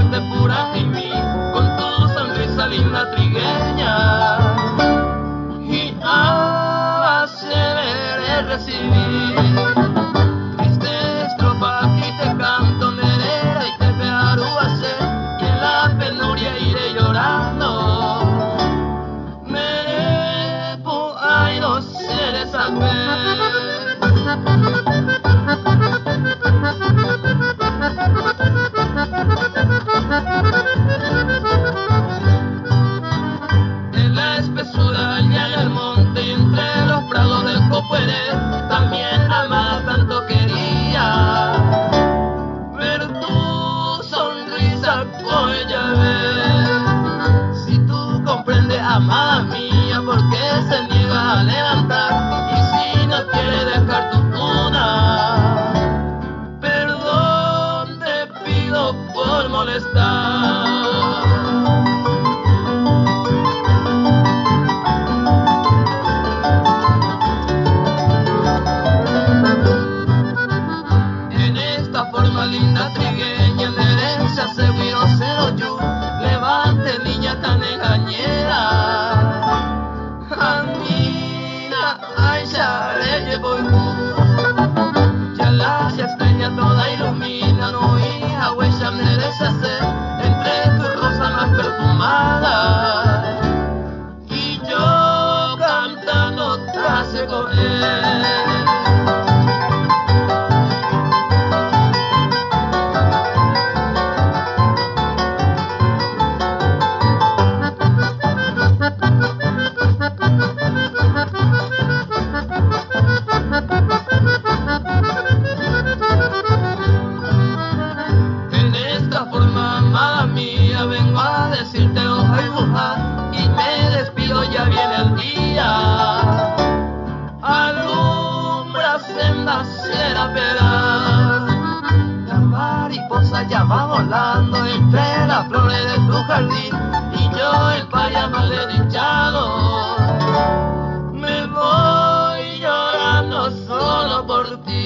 verte pura en mí, con tu sonrisa linda trigueña. Y ahora se veré recibir triste estrofa y te canto merera y te pegarú a hacer, y en la penuria iré llorando. Meré por ahí no seré saber. En la espesura y en el monte y entre los prados del Copuere, también amada tanto quería ver tu sonrisa con ella ver. Si tú comprendes, amada mía, por qué se niega a levantar, y si no quiere dejar tu cuna, perdón te pido por molestar. En esta forma linda trigueña, en herencia seguro cero yo, levante niña tan engañera. Amina, ay ya le llevo ya la estrella toda ilumina, no hija, huella merece ser entre tus rosas más perfumadas, y yo cantando trase con él. En esta forma, amada mía, vengo a decirte hoja y bruja, y me despido, ya viene el día. Alumbra senda será pelar, la mariposa ya va volando entre las flores de tu jardín, y yo el paya maldichado me voy llorando solo por ti.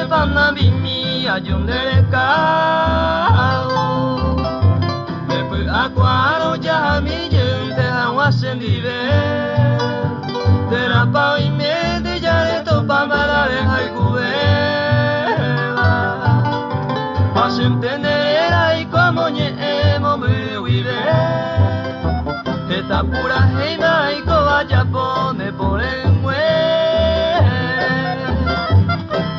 Panna bimi ayundere kao Pepe akwaro jami jente hawa sendive Terapa ime de jare to pamara de haikuvela Pasen tenera y como ñemo me vive Esta pura heina y coba ya pone por el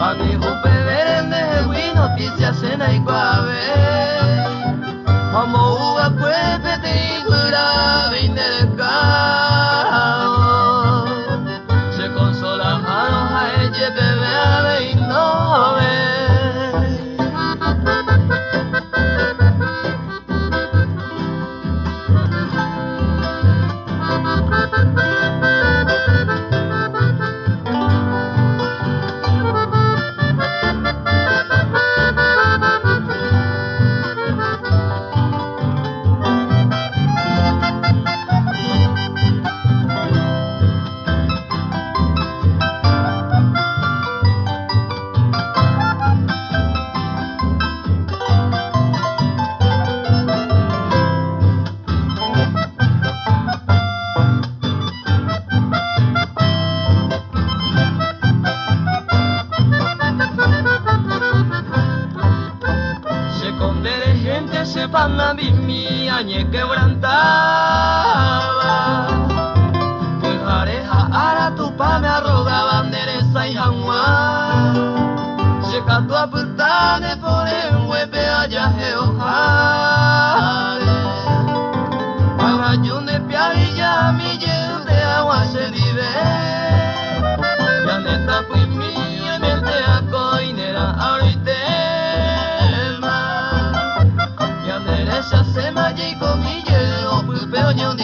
Pani upe verende hui noticias cena y guave Amo uva cuepe te cura veinte de cao Se consola manos a ella bebé a veinove Panna bimi añe quebrantaba Pues areja ara tu pa me arrogaban dereza y jamua Se cantó a putane por el huepe allá geojare Agayun de piarilla mi lleno de agua se vive Ya neta pues mi mente a coinera ahorita Se hace magia y comilla, o pues peoño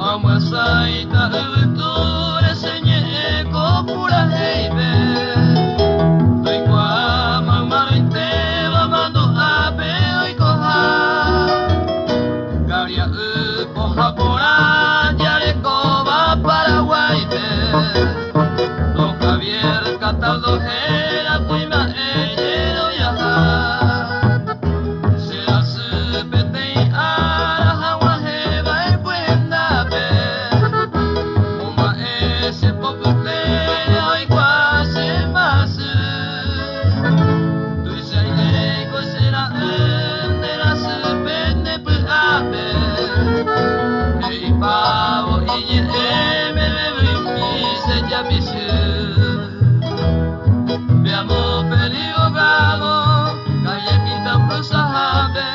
Amasaita ulture senye ko pura heibe Doi kwa mamarinte mamando ape oi koha Garia poha pora yare ko va Paraguay be Don Javier Cataldo era tuima ellero yaha Será su pete ara hawa heba e cuenda be Uma ese popute oi quase mas Tu sei ko será endera su pende pu abe Ei pavo e me mi se ya bisu Veamos peligro bravo, calle quita prosa jave,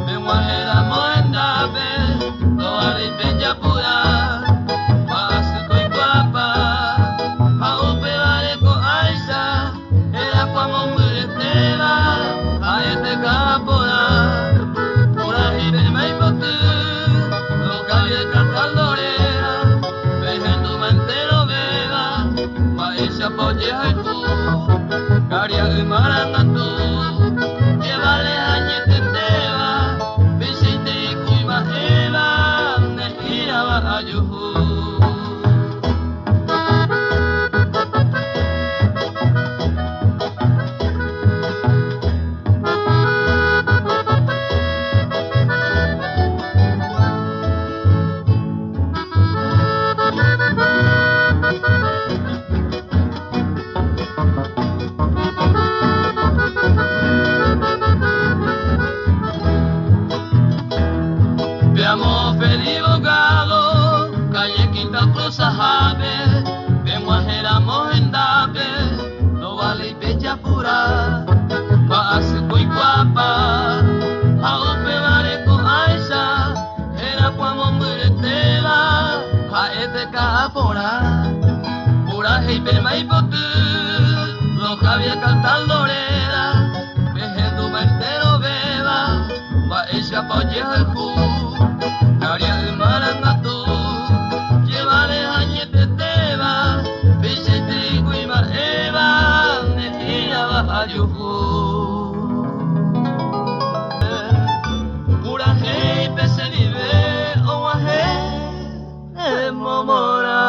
ven guajera moendabe, no vale peña pura, pase coi guapa, a upe vale con aisa, era como muretera, a este capora, pura y bema y botu, no calle cantar lorera, vejendo mentero beba, maesha polleja y tú. Karya marangatu Jevale hanyete teva Visite kuima eva Nehira wa ayuhu Veamos feliz bogado, calle Quinta Cruz Jave, ven guajera mojendabe, no vale y pecha pura, va a ser muy guapa, a upe vale con aisa, era como muretela, a este capora, pura y bema y botu, no cabía cantar lorera, vejendo mentero beba, va ella polleja el jugo. Karya marangatu Jevale hanyete teva Visite kuima eva Nehira wa ayuhu Pura hei pese vive Owa he momora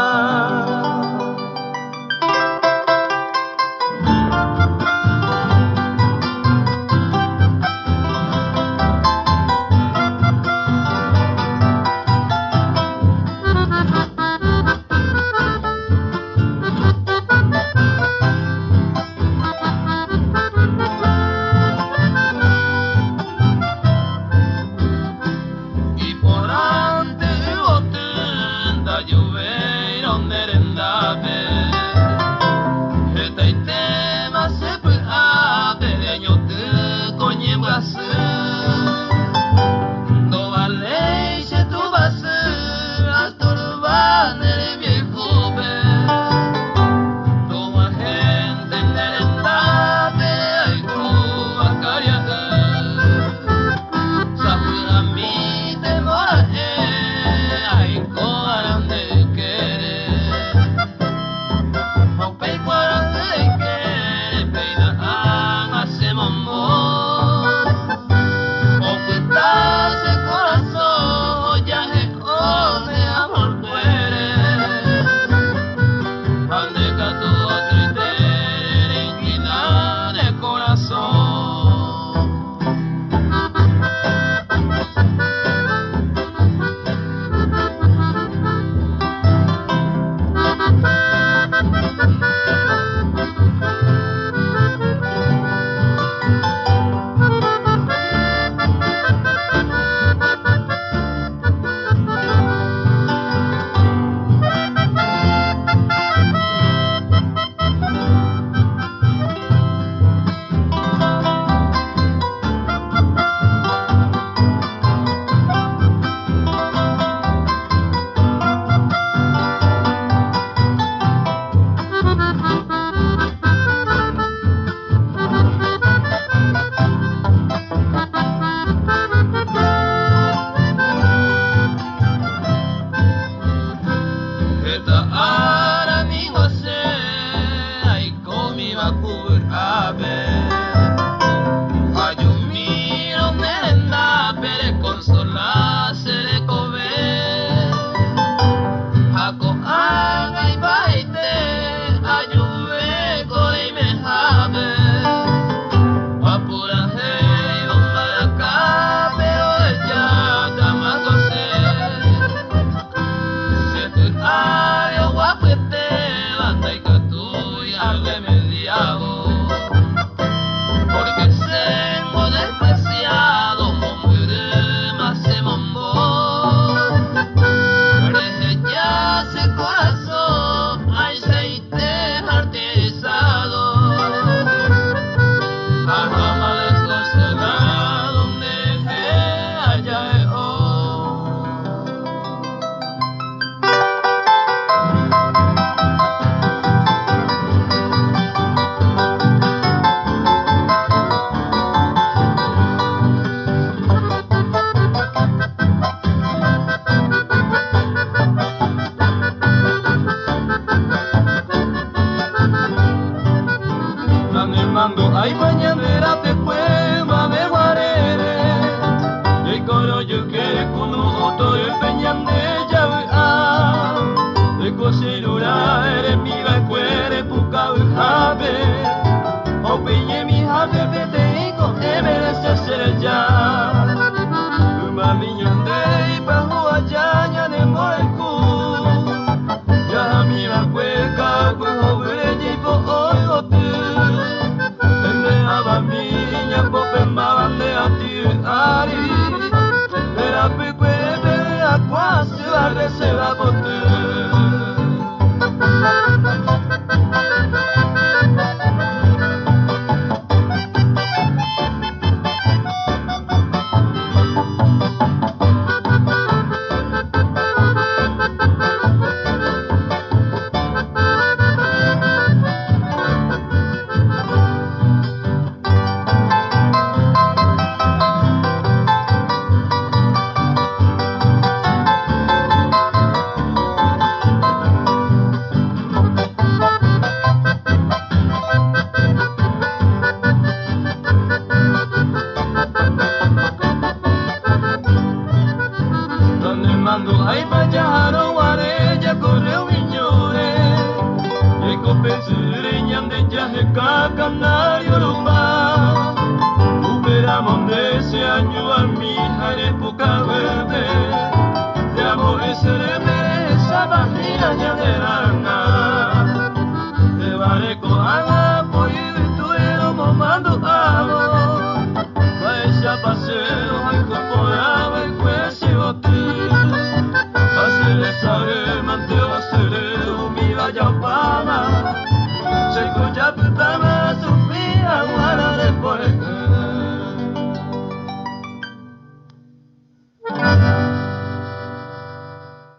bote. Mando ai bajaro wareja correu miñore e co pensare ñande jaje canario rumba superamos de ese año a mi época verde de amores esa vagina ya de rana de bareco a la pollo y tuero momando amo va esa paseo al corporado el cuello sabe manteo acelero mi vaya pama se escucha puta